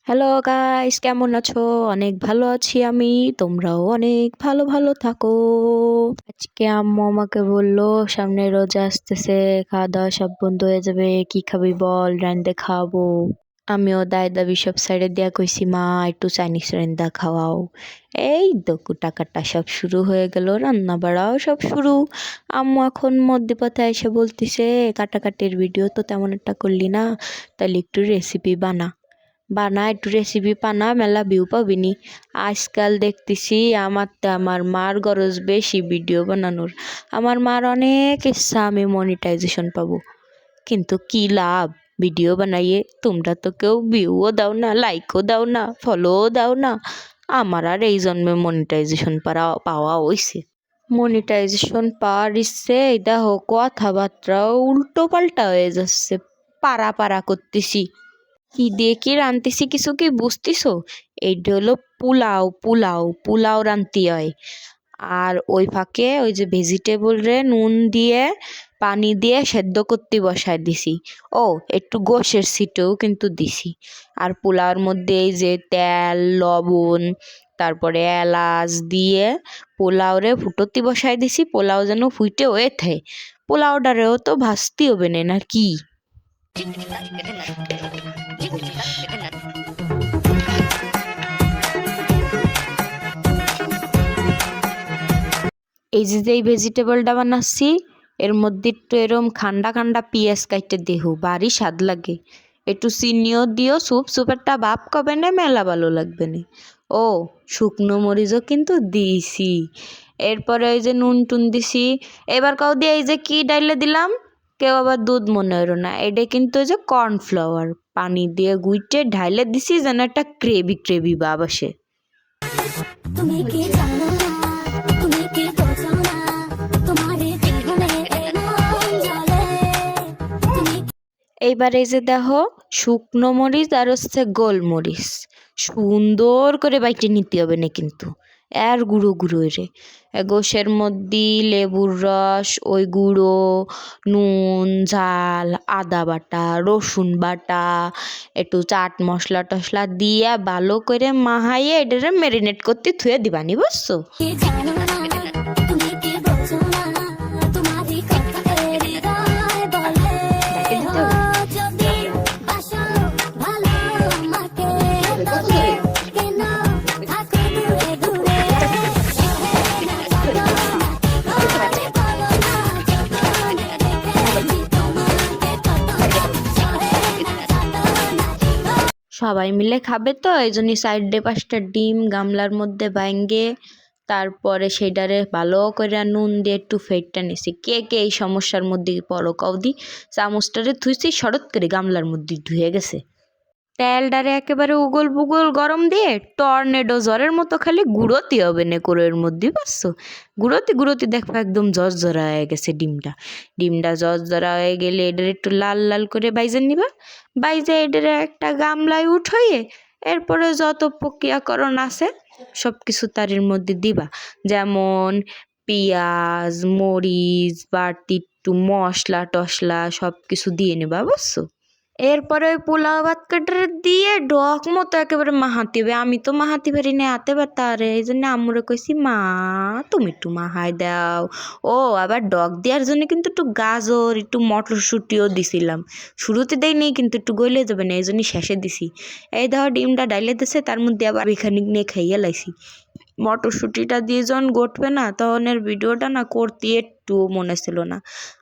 Hello guys, কেমন আছো? অনেক ভালো আছি আমি। তোমরাও অনেক ভালো ভালো থাকো। আজকে আম্মু আমাকে বললো সামনে রোজা আসতেছে, খাওয়া দাওয়া সব বন্ধ হয়ে যাবে, কি খাবি বল, রান্দে খাওয়াবো। আমিও দায় দাবি সব সাইডে দিয়া কইছি, মা একটু চাইনিজ রান্দা খাওয়াও। এই দকু টাকাটা সব শুরু হয়ে গেল, রান্না বাড়াও সব শুরু। আম্মু এখন মধ্যপথে এসে বলতিছে, কাটাকাটির ভিডিও তো তেমন একটা করলি না, তাহলে একটু রেসিপি বানা একটু রেসিপি বানা, মেলা ভিউ পাবিনি। আজকাল দেখতেছি আমার মার গরজ বেশি ভিডিও বানানোর। আমার মার অনেক ইচ্ছা আমি মনিটাইজেশন পাবো, কিন্তু কি লাভ ভিডিও বানাইয়ে? তোমরা তো কেউ ভিউও দাও না, লাইকও দাও না, ফলোও দাও না। আমার আর এই জন্মে মনিটাইজেশন পাওয়া হইছে। মনিটাইজেশন পাওয়ার ইচ্ছে দেখো কথাবার্তা উল্টো পাল্টা হয়ে যাচ্ছে, পাড়া পাড়া করতেছি। কি দিয়ে কি রানতেছি কিছু কি বুঝতেছো? এইটা হলো পোলাও রানতে হয়। আর ওই ফাঁকে ওই যে ভেজিটেবল রে নুন দিয়ে পানি দিয়ে সেদ্ধ করতে বসায় দিছি। ও একটু গোশের ছিটেও কিন্তু দিছি। আর পোলাওর মধ্যে এই যে তেল, লবণ, তারপরে এলাচ দিয়ে পোলাও রে ফুটতে বসায় দিছি। পোলাও যেন ফুটে হয়ে থাকে। পোলাওটারেও তো ভাজতে হবে না কি? এই যে এই ভেজিটেবলটা বানাচ্ছি, এর মধ্যে একটু এরম খান্ডা খান্ডা পেঁয়াজ কাটতে দেহু, ভারী স্বাদ লাগে। একটু চিনিও দিও, সুপেরটা ভাব কবে না, মেলা ভালো লাগবে না। ও শুকনো মরিচও কিন্তু দিছি। এরপরে ওই যে নুন টুন দিছি। এবার কাউ দিয়ে এই যে কি ডাইলে দিলাম, কেউ আবার দুধ মনে হলো না, এটা কিন্তু ওই যে কর্নফ্লাওয়ার পানি দিয়ে গুইটে ঢাইলে দিছি, যেন একটা গ্রেভি গ্রেভি ভাব আসে। তুমি কি জানো না, তুমি কি বোঝো না, তোমারে জীবনে এমন জ্বলে। এইবার এই যে দেখো শুকনো মরিচ আর হচ্ছে গোলমরিচ সুন্দর করে বাইটে নিতে হবে না কিন্তু, আর গুঁড়ো গুঁড়ো রে। গোশের মধ্যে লেবুর রস, ওই গুঁড়ো, নুন, ঝাল, আদা বাটা, রসুন বাটা, একটু চাট মশলা টশলা দিয়া ভালো করে মাহাইয়ে এটারে ম্যারিনেট করতে থুয়ে দিবানি, বুঝছো? সবাই মিলে খাবে তো, এই জন্য সাইডে 5টা ডিম গামলার মধ্যে ভাঙ্গে তারপরে সেটারে ভালো করে নুন দিয়ে একটু ফেটটা নিছি। কে কে এই সমস্যার মধ্যে পড়ো কওদি? চামচটারে থুইছি শরৎ করে গামলার মধ্যে ধুয়ে গেছে। তেলটারে একেবারে উগল বুগল গরম দিয়ে টর্নেডো জ্বরের মতো খালি গুঁড়োতে হবে না কোরের মধ্যে, বুঝছো? গুঁড়োতে দেখো একদম ঝরঝরা হয়ে গেছে ডিমটা ঝরঝরা হয়ে গেলে এটার একটু লাল লাল করে বাইজে নিবা। বাইজে এটারে একটা গামলায় উঠাইয়ে এরপরে যত প্রক্রিয়াকরণ আছে সব কিছু তারের মধ্যে দিবা। যেমন পেঁয়াজ, মরিচ, বাড়তি একটু মশলা টশলা সব কিছু দিয়ে নেবা, বুঝছো? এরপরে ওই পোলাও ভাত কাটারে দিয়ে ডক মতো একেবারে মাহাতি হবে। আমি তো মাহাতি পারি না, হাতে ব্যথা রে, এই জন্য আম্মুরে কইছি, মা তুমি একটু মাহাই দাও। ও আবার ডক দেওয়ার জন্য কিন্তু একটু গাজর, একটু মটরশুঁটিও দিছিলাম। শুরুতে দেই নেই কিন্তু একটু গলে যাবে না, এই জন্য শেষে দিছি। এই ধর ডিমটা ডাইলে দিছে, তার মধ্যে আবার এখানে নিয়ে খাইয়ে লাইছি। মটরশুঁটিটা দিয়ে যখন গটবে না, তখন এর ভিডিওটা না করতে একটু মনে ছিল না।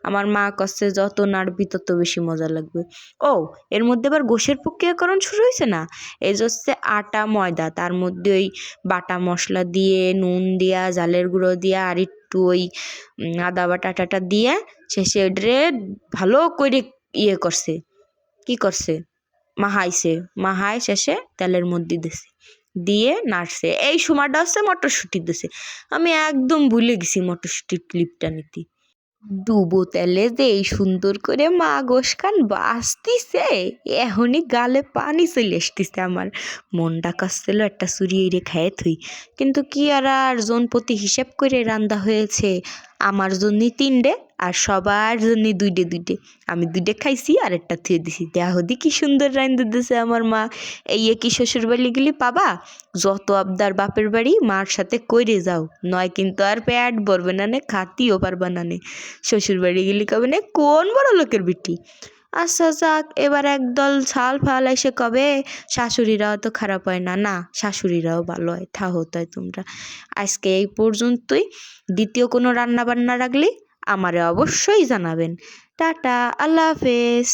আমার মা কাছে যত নাড়বি তত বেশি মজা লাগবে। ও এর মধ্যে আবার গোশের প্রক্রিয়াকরণ শুরু হয়েছে না। এই যে হচ্ছে আটা ময়দা, তার মধ্যে ওই বাটা মশলা দিয়ে, নুন দিয়া, জালের গুঁড়ো দিয়া, আর একটু ওই আদা বাটা টাটা দিয়ে শেষে ওইটারে ভালো করে করছে, কি করছে, মাহাই শেষে তেলের মধ্যে দিছে, দিয়ে নাড়ছে। এই সময়টা হচ্ছে মটরশুঁটি দিছে। আমি একদম ভুলে গেছি মটরশুঁটির ক্লিপটা নিতে। ডুবো তেলে যে এই সুন্দর করে মা গোসকান বাঁচতিছে, এখনই গালে পানি চলে আসতেছে। আমার মনটা কাছছিল একটা চুরি রে খায় থুই, কিন্তু কি আর জন প্রতি হিসেব করে রান্দা হয়েছে। আমার জন্য 3টে আর সবার জন্য 2টে। আমি 2টে খাইছি আর একটা থুয়ে দিছি। দেহ দি কি সুন্দর রাইন্দা দিছে আমার মা। এই কি শ্বশুর বাড়ি গেলে পাবা, যত আবদার বাপের বাড়ি মার সাথে কইরে যাও, নয় কিন্তু আর পেট ভরবে না নে, খাতিও পারবা না নে। শ্বশুর বাড়ি গেলে কবে না কোন বড় লোকের বিটি। আচ্ছা যাক, এবার একদল ছাল ফাল এসে কবে শাশুড়িরাও তো খারাপ হয় না, না শাশুড়িরাও ভালো হয়, থাহো তাই তোমরা। আজকে এই পর্যন্তই। দ্বিতীয় কোনো রান্না বান্না রাখলে আমারে অবশ্যই জানাবেন। টাটা, আল্লাহ হাফেজ।